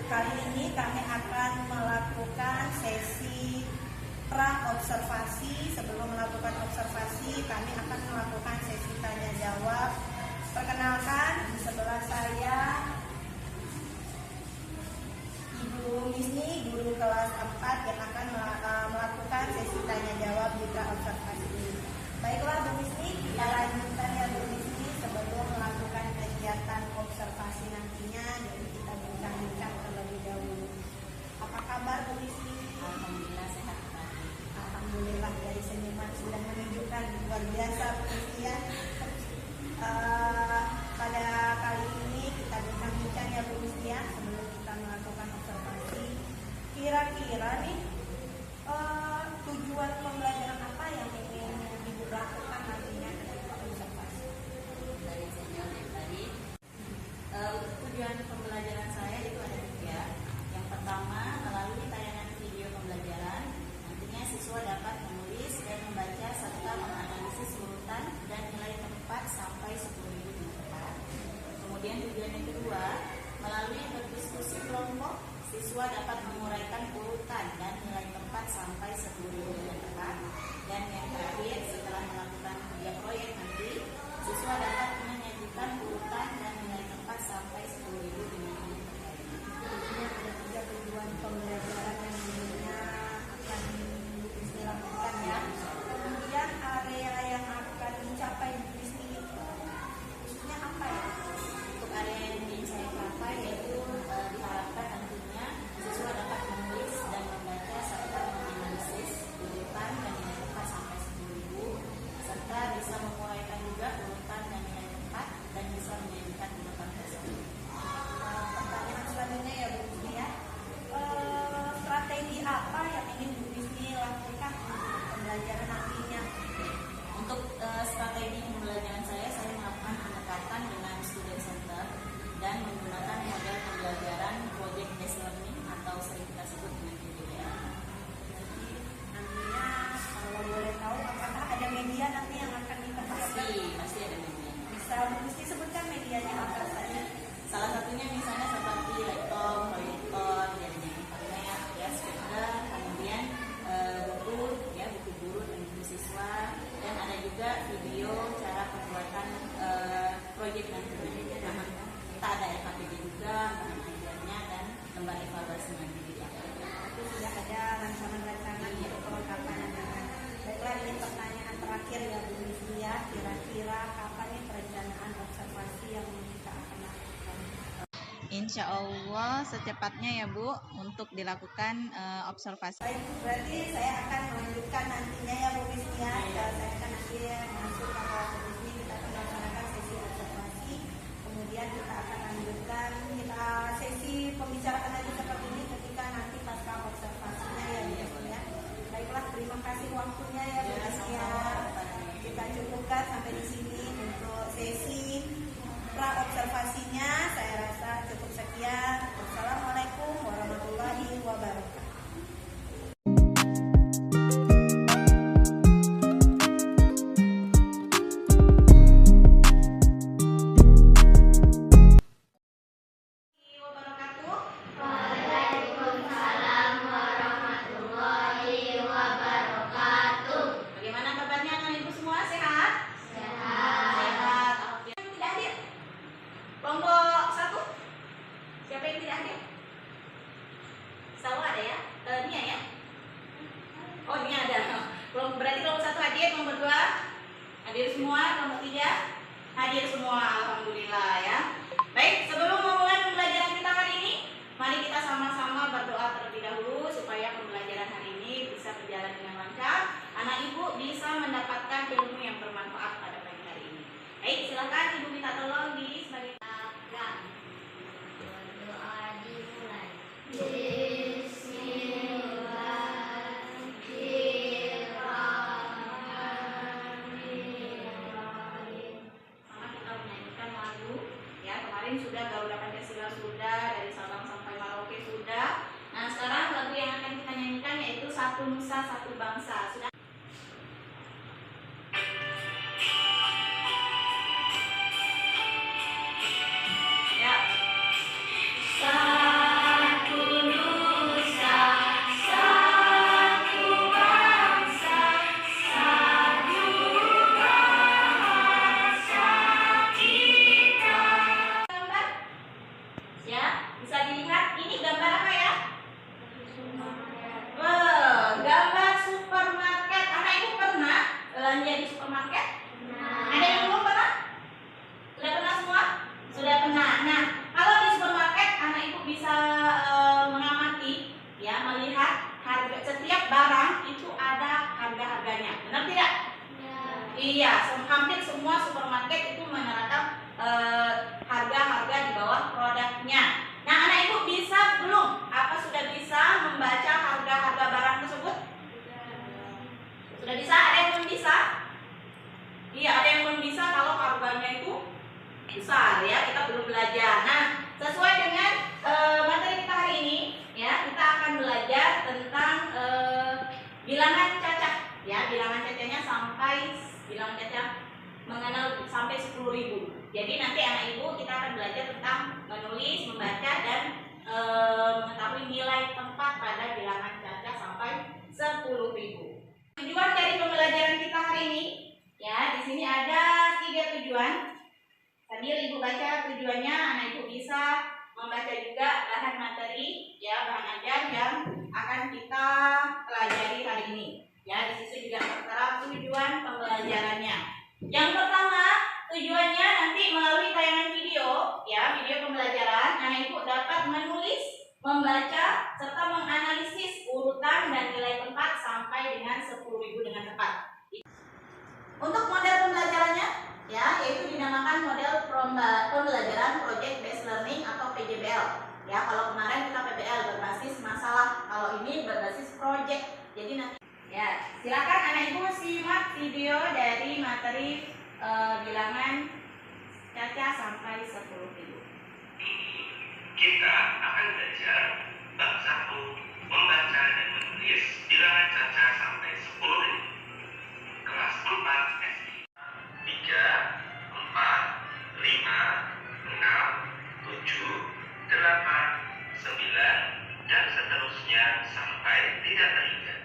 Kali ini kami akan melakukan sesi pra-observasi. Sebelum melakukan observasi, kami akan melakukan sesi tanya jawab. Perkenalkan, di sebelah saya Ibu Misni, guru kelas 4 yang akan melakukan sesi tanya jawab di pra-observasi ini. Baiklah Bu Misni, kita lanjutkan ya Bu Misni sebelum melakukan kegiatan observasi nantinya. Jadi kita bincang-bincang terlebih dahulu. Apa kabar Bu Misni? Alhamdulillah sehat Pak. Alhamdulillah, dari senyuman sudah menunjukkan luar biasa Bu Misni ya. Pada kali ini kita bincang-bincang ya Bu Misni ya sebelum kita melakukan observasi. Kira-kira nih tujuan pembelajaran apa yang ingin dilakukan nantinya ketika observasi? Dari senior yang tadi, tujuan pembelajaran saya itu ada 3. Yang pertama, melalui tayangan video pembelajaran, nantinya siswa dapat menulis dan membaca serta menganalisis urutan dan nilai tempat sampai 10.000 di tempat. Kemudian tujuan yang kedua, melalui berdiskusi kelompok, siswa dapat menguraikan urutan dan nilai tempat sampai 10.000 di tempat. Dan yang terakhir, setelah melakukan kerja proyek nanti, siswa dapat menyajikan urutan dan nilai tempat sampai 10.000 dengan tempat. Tentunya ada 3 tujuan pembelajaran yang nantinya akan dilakukan ya. Kemudian area yang akan dicapai di sini itu khususnya apa ya? Untuk area yang ingin saya capai yaitu diharapkan nantinya siswa dapat menulis dan membaca serta menganalisis urutan dan nilai tempat sampai 10.000, serta bisa menguraikan juga urutan dan nilai tempat dan bisa menyajikan urutan tersebut. Pertanyaan selanjutnya ya Bu Rizky ya. Strategi apa yang ingin Bu Rizky lakukan untuk pembelajaran nantinya? Untuk strategi pembelajaran saya melakukan pendekatan dengan student center dan menggunakan model pembelajaran project based learning atau sering kita sebut dengan PBL. Jadi nantinya kalau boleh tahu apakah ada media nanti yang akan dipersiapkan? Pasti ada media. Bisa Bu Rizky sebutkan medianya apa saja? Salah satunya misalnya seperti laptop, proyektor, jaringan internet, ya, scanner, kemudian buku, ya, buku guru dan buku siswa, dan ada juga video cara pembuatan proyek nanti. Kita ada FAPG juga, bahan ajarnya dan lembar evaluasi nanti di Itu sudah ada rancangan-rancangan untuk kelengkapan nantinya. Baiklah, ini pertanyaan terakhir ya Bu Rizky ya. Kira-kira kapan nih perencanaan observasi yang kita akan lakukan? Insya Allah secepatnya ya Bu untuk dilakukan observasi. Baik, berarti saya akan melanjutkan nantinya ya Bu Rizky ya. Saya akan nanti masuk ke Bu Rizky, kita akan melaksanakan sesi observasi. Kemudian kita akan lanjutkan sesi pembicaraan lagi seperti ini ketika nanti pasca observasinya ya Bu Rizky ya. Baiklah, terima kasih waktunya ya Bu Rizky ya. Kita cukupkan sampai di sini untuk sesi pra-observasinya. Saya rasa cukup sekian. Wassalamualaikum warahmatullahi wabarakatuh. Bagaimana kabarnya anak ibu semua? Sehat? Sehat. Yang tidak hadir? Kelompok 1? Siapa yang tidak hadir? Selalu ada ya? Nia ya? Oh, Nia ada. Berarti kelompok 1 hadir, kelompok 2 hadir semua, kelompok 3 hadir semua. Alhamdulillah ya. Baik, sebelum memulai pembelajaran kita hari ini, mari kita sama-sama berdoa terlebih dahulu supaya pembelajaran hari ini bisa berjalan dengan lancar. Anak ibu bisa mendapatkan ilmu yang bermanfaat pada pagi hari ini. Baik, silakan ibu minta tolong di sebagai Doa dimulai. sama kita menyanyikan lagu ya. bilangan caca mengenal sampai 10.000. Jadi nanti anak ibu kita akan belajar tentang menulis, membaca, dan mengetahui nilai tempat pada bilangan caca sampai 10.000. Tujuan dari pembelajaran kita hari ini, ya, di sini ada 3 tujuan. Tadi ibu baca tujuannya, anak ibu bisa membaca juga bahan materi, ya, bahan ajar yang akan kita pelajari hari ini. Ya, di situ juga tertera tujuan pembelajarannya. Yang pertama, tujuannya nanti melalui tayangan video, ya, video pembelajaran, anak ibu dapat menulis, membaca, serta menganalisis urutan dan nilai tempat sampai dengan 10.000 dengan tepat. Untuk model pembelajarannya, ya, yaitu dinamakan model pembelajaran Project Based Learning atau PJBL. Ya, kalau kemarin kita PBL berbasis masalah, kalau ini berbasis project. Jadi nanti, ya, silakan anak ibu simak video dari materi bilangan caca sampai 10.000. Kita akan belajar bab 1 membaca dan menulis bilangan caca sampai 10.000. Kelas 4 SD. 3, 4, 5, 6, 7, 8, 9, dan seterusnya sampai tidak terhingga.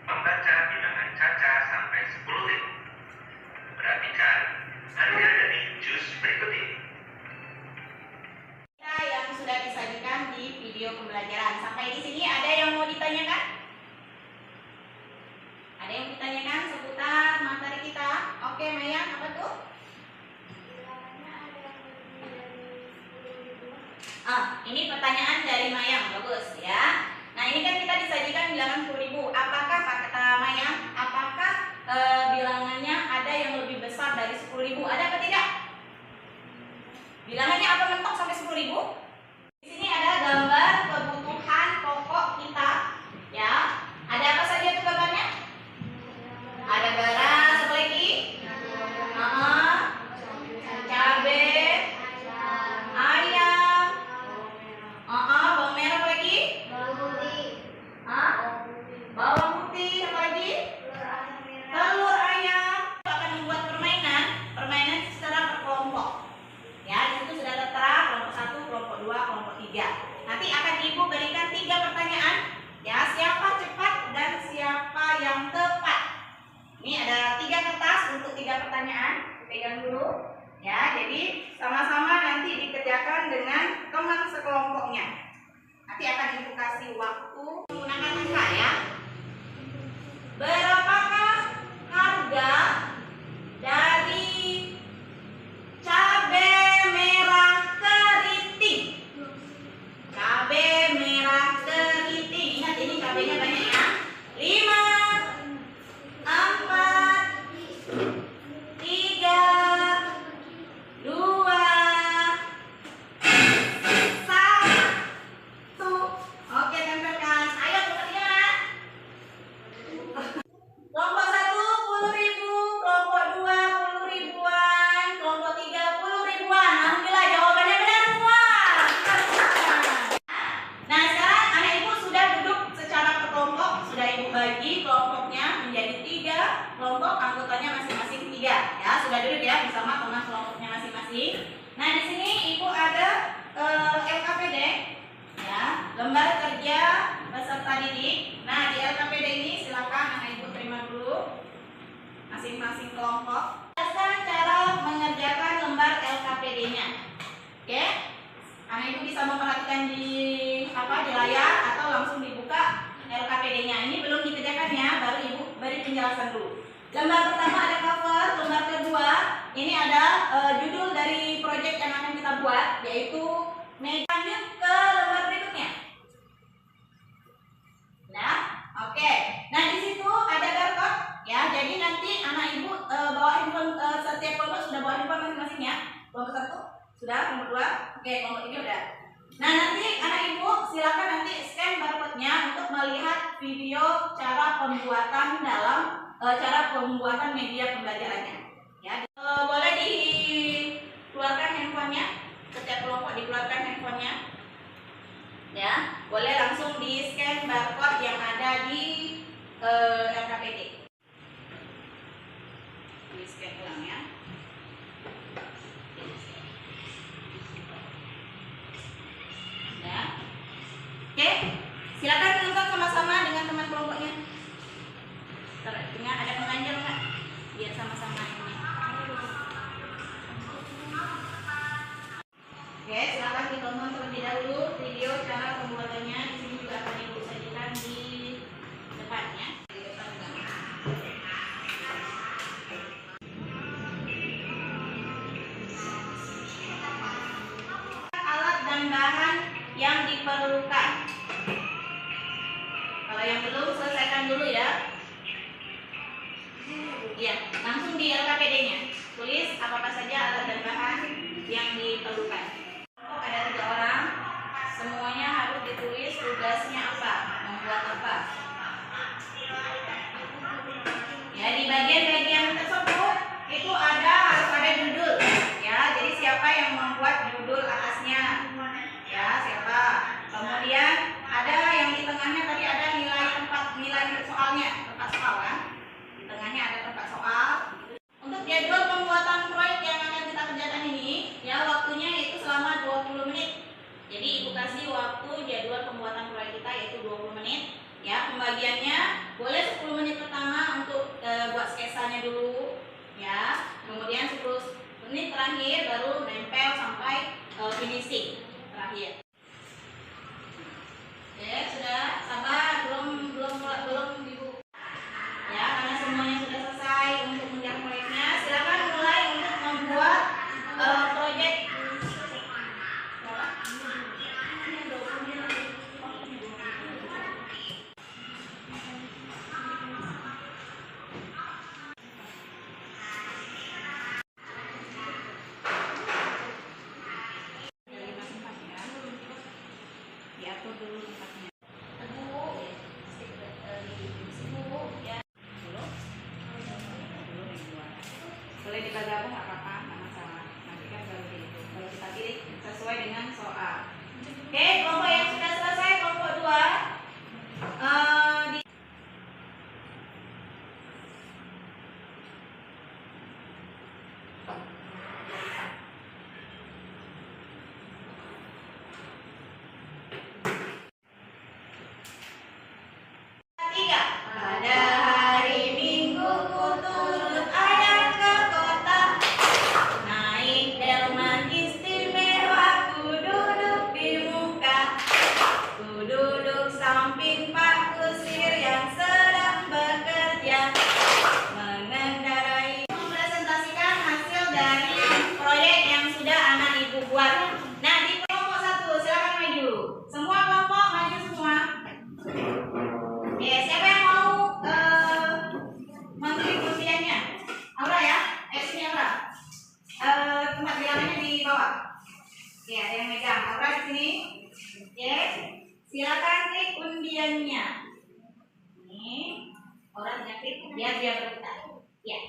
Membaca bilangan caca sampai 10.000. Perhatikan harga dari jus berikut ini. Yang sudah disajikan di video pembelajaran. Sampai di sini ada yang mau ditanyakan? Ada yang ditanyakan seputar materi kita? Oke, Maya, apa tuh? Ini pertanyaan dari Mayang, bagus ya. Nah, ini kan kita disajikan bilangan 10.000. Apakah kata Mayang, apakah bilangannya ada yang lebih besar dari 10.000? Ada apa tidak? Bilangannya apa mentok sampai 10.000? Di sini ada gambar kebutuhan pokok kita, ya. Ada apa saja tuh gambarnya? Ada beras, apa lagi? Cabai, ayam, bawang merah, apa lagi? Bawang putih, apa lagi? Telur ayam. Akan membuat permainan secara berkelompok. Ya, di situ sudah tertera kelompok 1, kelompok 2, kelompok 3. Nanti akan ibu berikan 3 pertanyaan. Ya, siapa cepat dan siapa yang tepat. Ini ada 3 kertas untuk 3 pertanyaan. Pegang dulu. Ya, jadi sama-sama nanti dikerjakan dengan teman sekelompoknya. Nanti akan ibu kasih waktu menggunakan angka, ya. Berapakah harga dari cabai merah keriting? Cabai merah keriting. Ingat, ini cabainya banyak, ya. 5, 4, 3, 2, 1. Oke, tempelkan. Ayo, kemudian. Kelompok 1 10.000, kelompok 2 10.000-an, kelompok 3 10.000-an. Alhamdulillah, jawabannya benar semua. Nah, sekarang anak ibu sudah duduk secara berkelompok, sudah ibu bagi kelompoknya menjadi 3 kelompok, anggotanya masing-masing 3. Ya, sudah duduk ya bersama teman kelompoknya masing-masing. Nah, di sini ibu ada LKPD, ya, lembar kerja peserta didik. Nah, di LKPD ini silakan anak ibu terima dulu masing-masing kelompok. Jelaskan cara mengerjakan lembar LKPD-nya. Oke, anak ibu bisa memperhatikan di layar atau langsung dibuka LKPD-nya. Ini belum dikerjakan, ya, baru ibu beri penjelasan dulu. Lembar pertama ada cover, lembar kedua ini ada judul dari proyek yang akan kita buat, yaitu lanjut ke lembar berikutnya. Nah, oke. Nah, di situ ada barcode, ya. Jadi nanti anak ibu bawa handphone, setiap kelompok sudah bawa handphone masing-masing, ya. Kelompok 1 sudah, kelompok 2, oke, kelompok ini udah. Nah, nanti anak ibu silakan nanti scan barcode-nya untuk melihat video cara pembuatan media pembelajarannya. Ya, boleh dikeluarkan handphonenya, setiap kelompok dikeluarkan handphonenya. Ya, boleh langsung di scan barcode yang ada di LKPD. Di scan ulang ya. Ya. Oke, silakan nonton sama-sama dengan teman kelompoknya. Dengan ada pengajar nggak? Biar sama-sama ini. Oke, silakan ditonton terlebih dahulu video cara pembuatannya. Di sini juga akan ibu sajikan di depannya. Di depan gambar. Alat dan bahan yang diperlukan. Kalau yang belum selesaikan dulu ya. Iya, langsung di LKPD-nya. Tulis apa saja alat dan bahan yang diperlukan. Ada 3 orang, semuanya harus ditulis tugasnya apa, membuat apa. Ya, di bagian-bagian tersebut itu harus ada judul. Ya, jadi siapa yang membuat judul atasnya? Ya, siapa? Kemudian ada yang di tengahnya tadi ada nilai soalnya, tempat soal kan? Di tengahnya ada tempat soal. Untuk jadwal pembuatan proyek yang akan kita kerjakan ini, ya waktunya itu selama 20 menit. Jadi ibu kasih waktu jadwal pembuatan proyek kita yaitu 20 menit. Ya, pembagiannya boleh 10 menit pertama untuk buat sketsanya dulu, ya. Kemudian 10 menit terakhir baru nempel sampai finishing terakhir. Oke, sudah sabar, belum ibu. Ya, karena semuanya sudah selesai untuk mengerjakan proyeknya, silakan mulai untuk membuat proyek. Diatur dulu tempatnya. Teguh, ya. Boleh digabung nggak apa-apa, nggak masalah. Nanti kan baru dihitung. Kalau kita pilih sesuai dengan soal. Oke, kelompok yang sudah selesai, kelompok 2. Pada hari Minggu ku turut ayah ke kota, naik delman istimewa, ku duduk di muka, ku duduk samping Pak Kusir yang sedang bekerja, mengendarai. Mempresentasikan hasil dari proyek yang sudah anak ibu buat. Nah, di kelompok 1 silakan maju. Semua kelompok maju semua. Ya, siapa yang mau memberi undiannya? Aura ya? Sini Aura. Tempat bilangannya di bawah. Ya, ada yang megang. Aura di sini. Ya, silakan klik undiannya. Ini Aura tinggal klik biar dia berputar. Ya.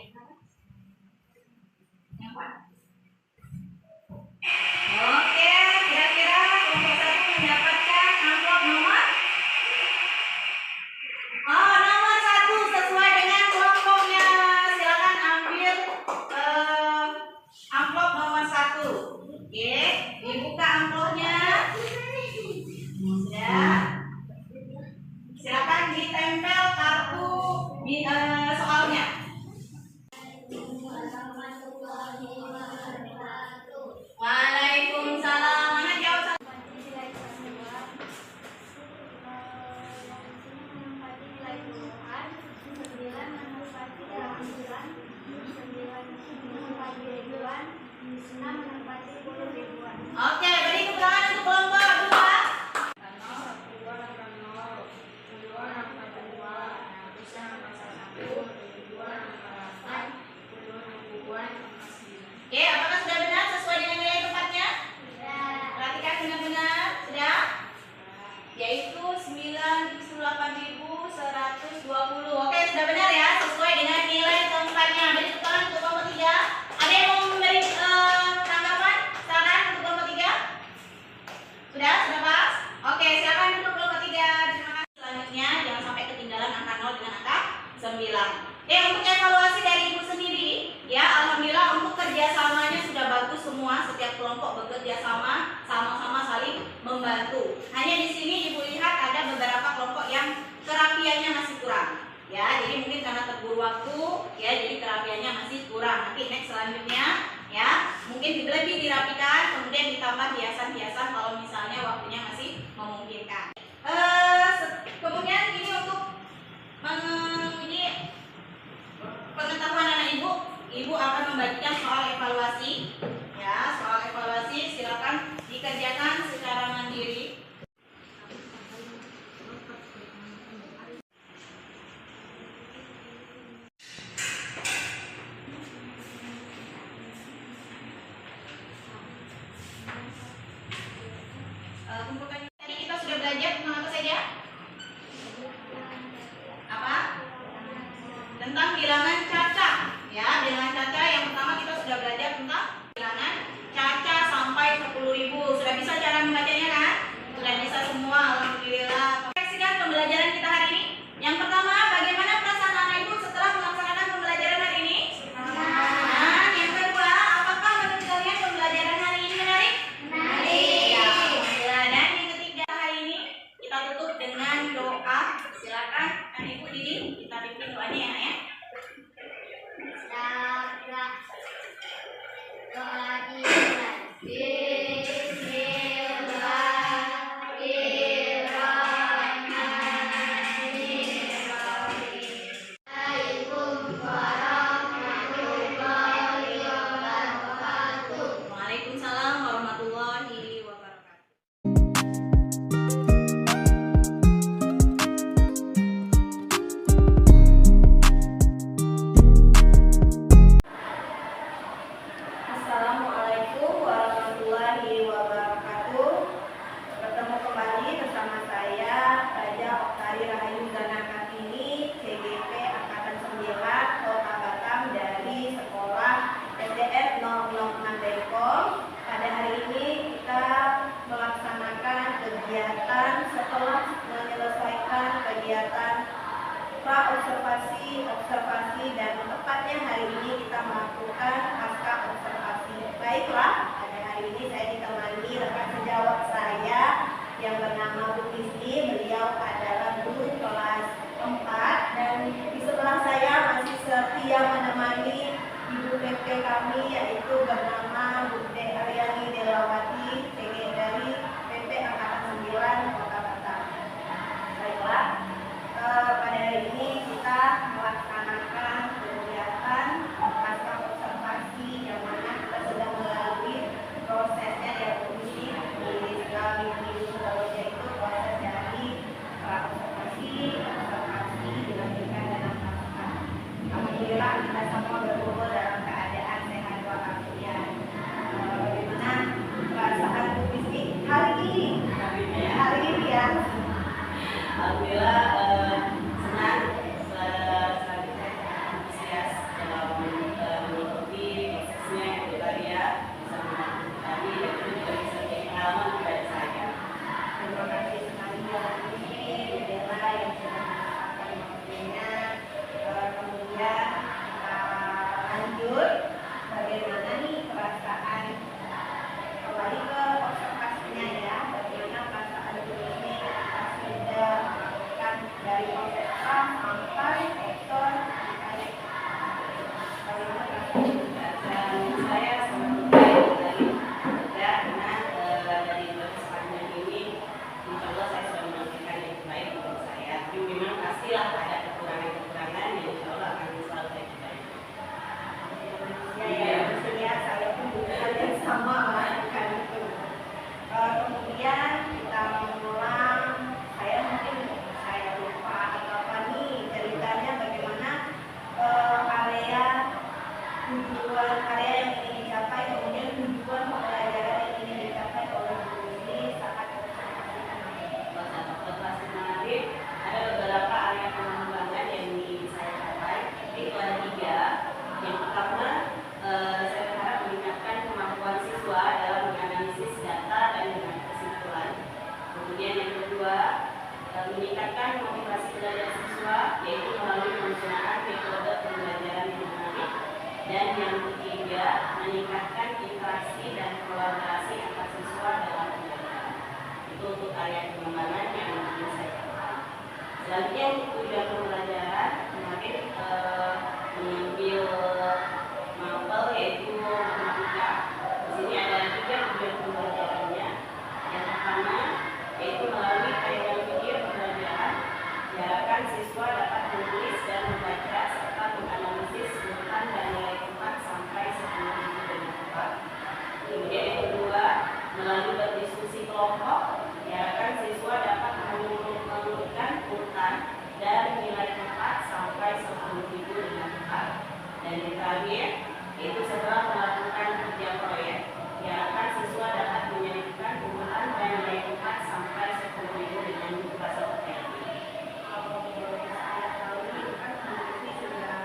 Yang kuat. Oke, kira-kira kelompok 1 mendapatkan amplop nomor? Oh, nomor 1 sesuai dengan kelompoknya. Silakan ambil amplop nomor 1. Oke, dibuka amplopnya. Sudah. Silakan ditempel kartu di soalnya. Waalaikumsalam. Mana jawab satu? Oke, beri tepuk tangan untuk kelompok 2. Oke, apakah sudah benar sesuai dengan nilai tempatnya? Perhatikan benar-benar, sudah? Yaitu 98.120. Oke, sudah benar ya, sesuai dengan nilai tempatnya. Beri tepuk tangan untuk kelompok 3. Ada yang mau memberi tanggapan, saran untuk kelompok 3? bekerja sama, sama-sama saling membantu. Hanya di sini Ibu lihat ada beberapa kelompok yang kerapiannya masih kurang. Ya, jadi mungkin karena terburu waktu, ya, jadi kerapiannya masih kurang. Nanti next selanjutnya, ya, mungkin lebih dirapikan, kemudian ditambah hiasan-hiasan kalau misalnya waktunya masih memungkinkan. Kemudian ini untuk ini pengetahuan anak ibu akan membagikan soal evaluasi. Ya, soal evaluasi silakan dikerjakan secara mandiri. Kumpulkan. Tadi kita sudah belajar tentang apa saja? Apa? Tentang bilangan caca. Ya, bilangan caca yang pertama kita sudah belajar tentang bilangan caca sampai 10.000. Sudah bisa cara membacanya kan? Sudah bisa semua, alhamdulillah. Saksikan pembelajaran kita hari ini. Yang pertama, bagaimana perasaan anak ibu setelah melaksanakan pembelajaran hari ini? Nah, yang kedua, apakah menurut kalian pembelajaran hari ini menarik? Ya, alhamdulillah. Dan yang ketiga hari ini kita tutup dengan doa. Silakan anak ibu Didi, kita pimpin doanya ya, ya. Doa dimulai. Waalaikumsalam warahmatullahi wabarakatuh. Assalamualaikum warahmatullahi wabarakatuh. Bertemu kembali bersama saya Raja Oktari Rahayu Zana Kartini, CGP Angkatan 9 Kota Batam dari Sekolah SDN 006 Depok. Pada hari ini kita melaksanakan kegiatan setelah menyelesaikan kegiatan pra-observasi, observasi, dan tepatnya hari ini kita melakukan pasca observasi. Baiklah, pada hari ini saya ditemani rekan sejawat saya yang bernama Bu Kristi. Beliau adalah guru kelas 4 dan di sebelah saya masih setia menemani Ibu PP kami yaitu bernama Bu De Aryani Delawati, CG dari PP Angkatan 9 Kota Batam. Baiklah. Pada hari ini kita melaksanakan kegiatan pasca observasi yang mana kita sudah melalui prosesnya yang ini di segala minggu yaitu proses dari observasi dilanjutkan dalam pasca. Alhamdulillah kita semua berkumpul dalam keadaan sehat walafiat. Bagaimana perasaan Bu Kristi hari ini? Hari ini ya. Alhamdulillah senang, selanjutnya antusias dalam mengikuti prosesnya yang berkarya bisa mengaku tadi dan itu juga bisa menjadi pengalaman bagi saya. Terima kasih sekali Bu Kristi, Bu Dela yang sudah mengatakan waktunya. Kemudian lanjut, bagaimana nih perasaan kembali ke observasinya ya, bagaimana perasaan Bu Kristi sudah kan dari proses A sampai ekor sampai bagaimana dan saya sangat baik dari karena dari sepanjang ini insya Allah saya sudah memberikan yang terbaik untuk saya. Tapi memang pastilah ada kekurangan-kekurangan yang insya Allah akan selalu saya coba. Ya, pastinya saya pun bukan yang sama kan itu. Kemudian kita mengulang. Saya mungkin saya lupa atau apa nih ceritanya bagaimana area tujuan area yang ingin dicapai, kemudian tujuan pembelajaran yang ingin dicapai oleh guru ini saat observasi menarik. Ada beberapa area pengembangan yang ingin saya capai. Itu ada 3. Yang pertama, saya berharap meningkatkan kemampuan siswa dalam menganalisis data dan mengambil kesimpulan. Kemudian yang kedua, meningkatkan motivasi belajar siswa yaitu melalui penggunaan metode pembelajaran yang menarik. Dan yang ketiga ketiga, meningkatkan interaksi dan kolaborasi antar siswa dalam pembelajaran. Itu untuk area pengembangan yang ingin saya katakan. Selanjutnya untuk tujuan pembelajaran kemarin mengambil mapel yaitu matematika. Di sini ada 3 tujuan pembelajarannya. Yang pertama yaitu melalui tayangan video pembelajaran diharapkan siswa dapat menulis dan membaca serta menganalisis urutan dan nilai tempat sampai 10.000 dengan tepat. Kemudian yang kedua, melalui berdiskusi kelompok diharapkan siswa dapat mengurutkan urutan dan nilai tempat sampai 10.000 dengan tepat. Dan yang terakhir, yaitu setelah melakukan kerja proyek diharapkan siswa dapat menyelipkan urutan dan nilai tempat sampai 10.000 dengan bahasa OTLB. Kalau boleh saya tahu ini kan ini sudah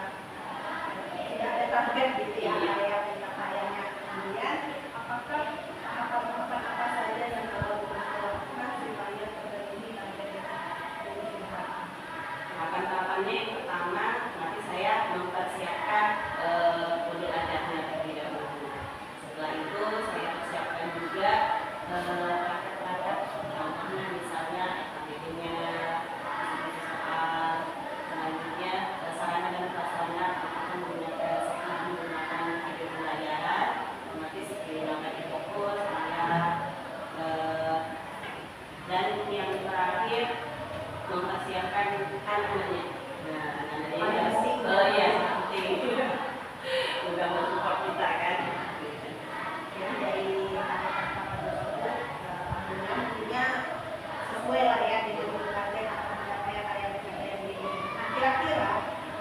ada target gitu ya, area pencapaiannya. Kemudian apakah tahapan-tahapan apa saja yang perlu dilakukan supaya program ini targetnya tercapai? Tahapan-tahapannya yang pertama, nanti saya mempersiapkan model adatnya terlebih dahulu. Setelah itu saya persiapkan juga perangkat-perangkat, contohnya misalnya KTP-nya, soal, selanjutnya sarana dan prasarana apakah menggunakan video pembelajaran, otomatis digunakan di fokus, dan yang terakhir mempersiapkan anak-anaknya. Nah, anak-anaknya penting juga mensupport kita kan. Jadi dari tahapan-tahapan tersebut, tentunya sesuai lah ya dengan target atau pencapaian ini. Nah, kira-kira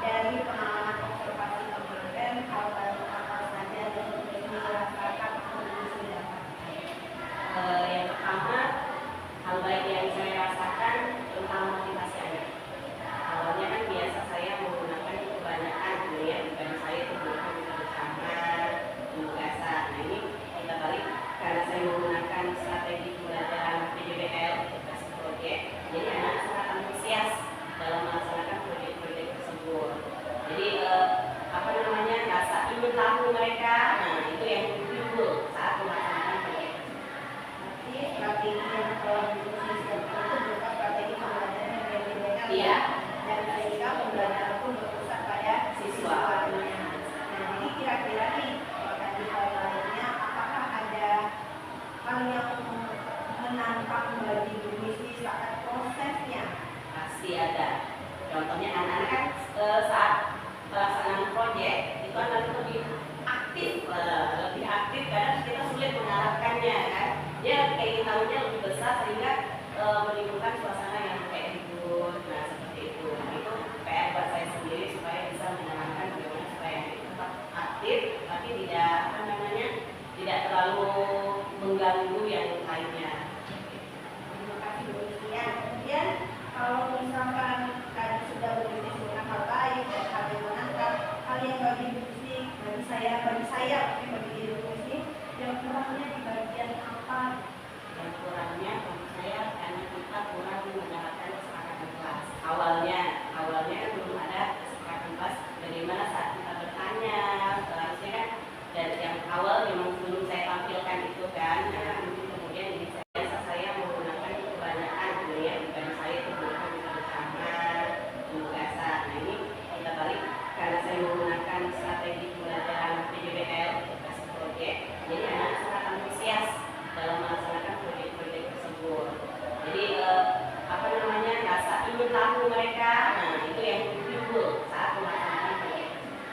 dari pengalaman observasi kemarin, hal baru apa saja yang dirasakan atau didapatkan? Yang pertama, hal baik yang saya rasakan tentang motivasi anak. Awalnya kan biasa saya menggunakan kebanyakan ya, bukan saya menggunakan bersama penugasan. Nah ini kita balik karena saya menggunakan strategi pembelajaran PJBL versi proyek. Jadi anak sangat antusias dalam melaksanakan proyek-proyek tersebut. Jadi rasa ingin tahu mereka, nah itu yang timbul saat melaksanakan proyek tersebut. Berarti strategi yang telah didiskusikan itu berupa strategi pembelajaran yang berbeda. Iya. Dan sehingga pembelajaran pun berpusat pada Siswa. Nah, jadi kira-kira nih apakah di hal lainnya, apakah ada hal yang menantang bagi Bu Misty saat prosesnya? Pasti ada. Contohnya anak-anak kan saat pelaksanaan proyek itu anak lebih aktif karena kita sulit mengarahkannya kan. Dia kayak tahunya lebih besar sehingga menimbulkan suasana yang kayak ribut. Nah seperti itu. Itu PR buat saya sendiri supaya bisa mengarahkan bagaimana supaya tetap aktif tapi tidak terlalu mengganggu yang lainnya. Terima kasih Bu Misty. Kemudian kalau misalkan tadi sudah berdiskusi tentang hal baik dan hal yang menantang, hal yang bagi Bu Misty, bagi saya, bagi diri Bu Misty, yang kurangnya di bagian apa? Yang kurangnya menurut saya karena kita kurang menggunakan kesepakatan kelas. Awalnya kan belum ada kesepakatan kelas. Bagaimana saat kita bertanya, seharusnya kan dari yang awal memang belum saya tampilkan itu kan. Nah, kemudian ini saya menggunakan kebanyakan ya, bukan saya itu menggunakan bersama penugasan. Nah ini kita balik karena saya menggunakan strategi pembelajaran PJBL versi proyek. Jadi anak sangat antusias dalam melaksanakan proyek-proyek tersebut. Jadi rasa ingin tahu mereka, nah itu yang timbul saat melaksanakan proyek tersebut.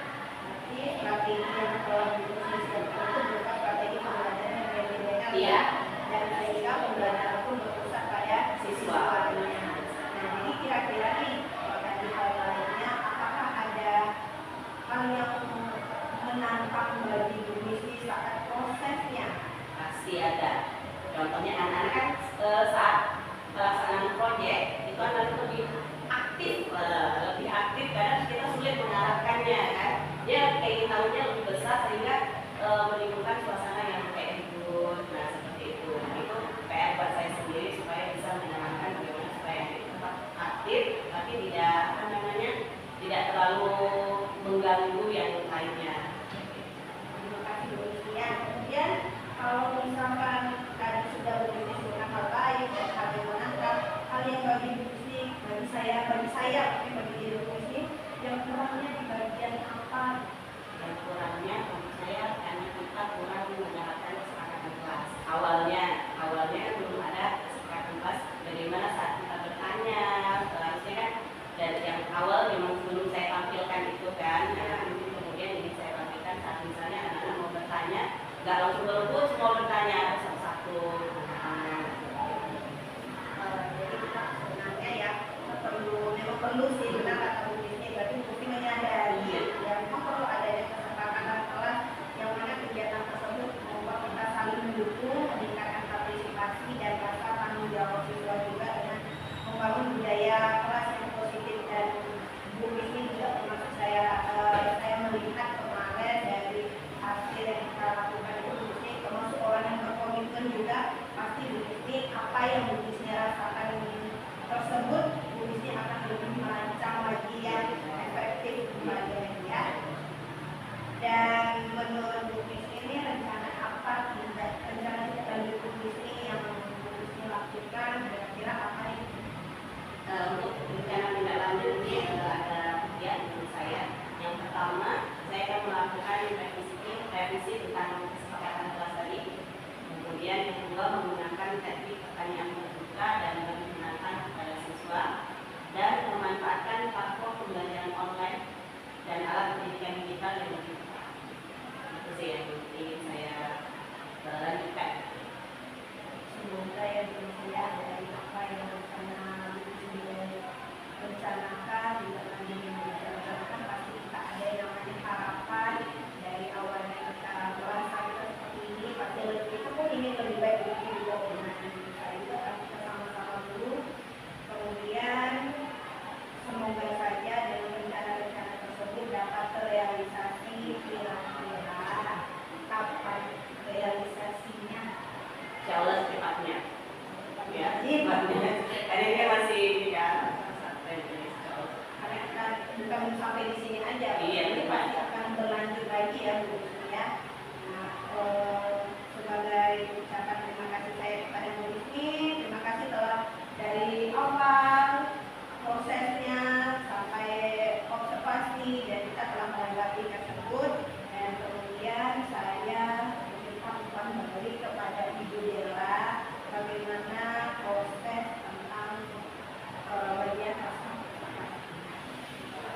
Berarti strategi yang telah didiskusikan itu berupa strategi pembelajaran yang berbeda. Iya. Dan sehingga pembelajaran pun berpusat pada Siswa. Nah, jadi kira-kira nih apakah di hal lainnya, apakah ada hal yang menantang bagi Bu Misty saat prosesnya? Pasti ada. Contohnya anak-anak kan saat pelaksanaan proyek itu anak lebih aktif karena kita sulit mengarahkannya kan. Dia kayak tahunya lebih besar sehingga menimbulkan suasana yang kayak ribut. Nah seperti itu. Itu PR buat saya sendiri supaya bisa menyenangkan bagaimana supaya tetap aktif tapi tidak terlalu mengganggu yang lainnya. Terima saya bagi diri ini yang kurangnya di bagian apa? Yang kurangnya menurut saya karena kita kurang mendapatkan kesepakatan kelas. Awalnya belum ada kesepakatan kelas. Bagaimana saat kita bertanya, seharusnya kan dari yang awal memang sebelum saya tampilkan itu kan, kemudian ini saya tampilkan saat misalnya anak-anak mau bertanya, nggak langsung berebut semua bertanya satu-satu. Jadi kita sebenarnya ya memang perlu sih benar kata Bu Disney, berarti Bu Disney menyadari ya memang perlu adanya kesepakatan kelas yang mana kegiatan tersebut membuat kita saling mendukung, meningkatkan partisipasi dan rasa tanggung jawab siswa juga dengan membangun budaya kelas yang positif. Dan Bu Disney juga termasuk saya melihat kemarin dari hasil yang kita lakukan itu Bu Disney termasuk orang yang berkomitmen juga. Pasti Bu Disney apa yang Bu Disney rasakan tersebut Bu Disney akan lebih merancang lagi yang efektif kembali ya. Dan menurut Bu Disney ini rencana apa rencana tidak lanjut Bu Disney yang Bu Disney lakukan kira-kira apa nih? Untuk rencana tindak lanjut ini ada tiga menurut saya. Yang pertama, saya akan melakukan revisi tentang kesepakatan kelas tadi. Kemudian yang kedua, menggunakan teknik pertanyaan terbuka dan menggunakan kepada siswa dan memanfaatkan platform pembelajaran online dan alat pendidikan digital yang lebih tepat. Itu sih yang ingin saya lanjutkan. Semoga ya Bu Disney dari apa yang rencanakan juga nanti direncanakan pasti kita ada yang namanya harapan dari awalnya kita merasa kita seperti ini pasti kita pun ingin lebih baik dari juga dengan kita juga kan kita sama-sama dulu kemudian semoga saja dengan rencana-rencana tersebut dapat terrealisasi kira-kira kapan realisasinya. Insya Allah secepatnya. Ya, secepatnya. Karena ini masih kan. Karena kita bukan sampai di sini aja, Iya, ini pasti akan berlanjut lagi ya Bu ya. Nah, sebagai ucapan terima kasih saya kepada Bu Disney, terima kasih telah dari awal prosesnya sampai observasi dan kita telah melewati tersebut dan kemudian saya meminta umpan balik kepada Ibu Dela bagaimana proses tentang bagian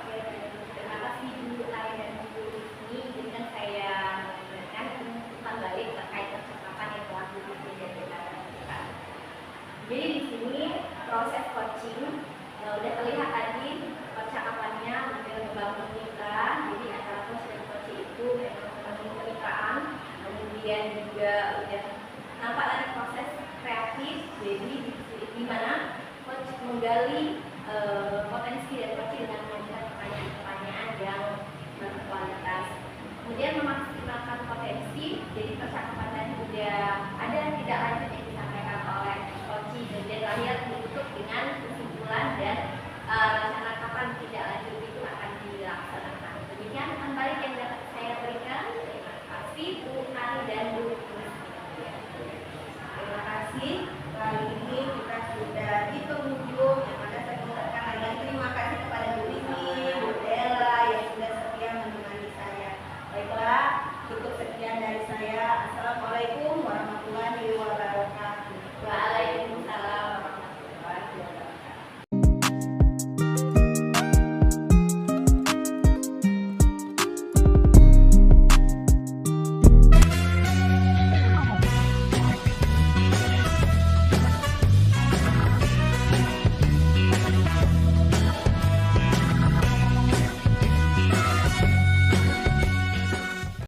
Terima kasih Bu Ai dan Bu Disney. Jadi kan saya memberikan umpan balik terkait percakapan yang telah Bu Disney dan kita lakukan. Jadi di sini proses coaching udah terlihat tadi percakapannya hampir membangun mitra. Jadi antara coach dan coach itu memang membangun kemitraan. Kemudian juga udah nampak ada proses kreatif. Jadi di mana coach menggali potensi dan coach dengan mengajukan pertanyaan-pertanyaan yang berkualitas. Kemudian memaksimalkan potensi. Jadi percakapan tadi udah ada tidak lanjut yang disampaikan oleh coach. Dan terakhir ditutup dengan kesimpulan dan rencana kapan tidak lanjut itu akan dilaksanakan. Demikian umpan balik yang dapat saya berikan. Terima kasih Bu Ari dan Bu Disney. Terima kasih.